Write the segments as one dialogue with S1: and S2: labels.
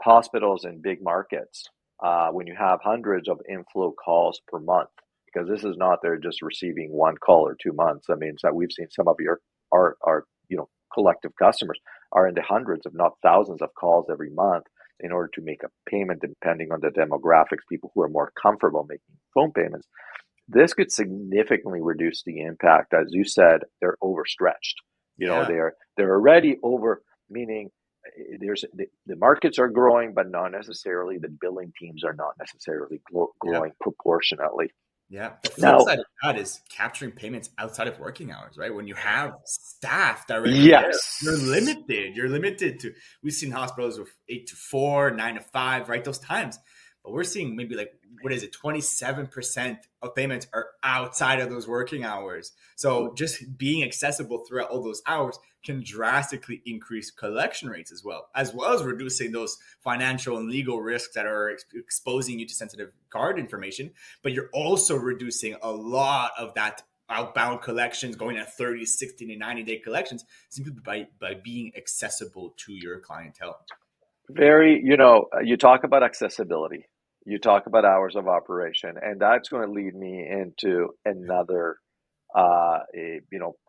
S1: hospitals in big markets, when you have hundreds of inflow calls per month, because this is not they're just receiving one call or 2 months. I mean, so we've seen some of our collective customers are in the hundreds, if not thousands, of calls every month in order to make a payment, depending on the demographics, people who are more comfortable making phone payments. This could significantly reduce the impact. As you said, they're overstretched.
S2: Yeah.
S1: They're already over, meaning the markets are growing, but not necessarily the billing teams are not necessarily
S2: Yeah.
S1: growing proportionately.
S2: Yeah. The flip
S1: Now,
S2: side of that is capturing payments outside of working hours, right? When you have staff directly there, you're
S1: yes,
S2: limited. You're limited to, we've seen hospitals with 8 to 4, 9 to 5, right? Those times. But we're seeing maybe like, what is it? 27% of payments are outside of those working hours. So just being accessible throughout all those hours can drastically increase collection rates as well as reducing those financial and legal risks that are exposing you to sensitive card information. But you're also reducing a lot of that outbound collections going at 30, 60, and 90-day collections simply by being accessible to your clientele.
S1: you talk about accessibility, you talk about hours of operation, and that's going to lead me into another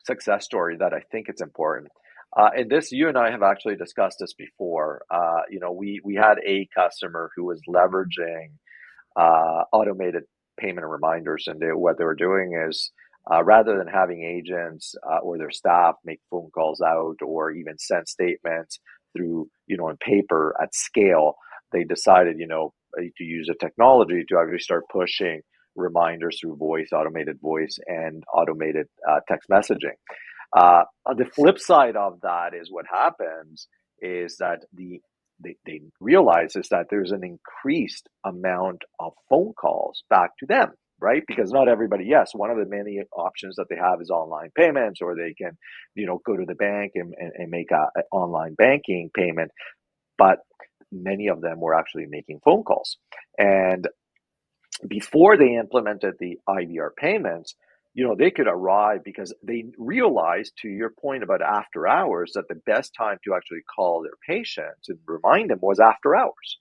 S1: success story that I think it's important. And this, you and I have actually discussed this before. We had a customer who was leveraging automated payment reminders, and what they were doing is rather than having agents or their staff make phone calls out or even send statements through, in paper at scale, they decided, to use a technology to actually start pushing reminders through automated voice and automated text messaging. The flip side of that is what happens is that they realize is that there's an increased amount of phone calls back to them, right? Because not everybody, yes, one of the many options that they have is online payments, or they can, go to the bank and make a online banking payment. But many of them were actually making phone calls. And before they implemented the IVR payments, they could arrive because they realized, to your point about after hours, that the best time to actually call their patients and remind them was after hours.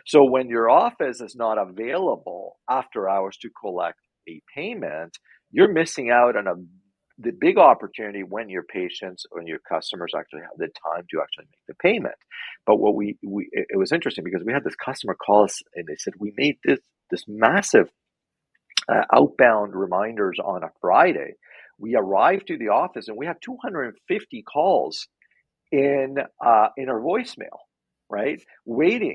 S1: So when your office is not available after hours to collect a payment, you're missing out on the big opportunity when your patients or your customers actually have the time to actually make the payment. But what it was interesting because we had this customer call us and they said, we made this massive outbound reminders on a Friday. We arrived to the office and we had 250 calls in our voicemail, right? Waiting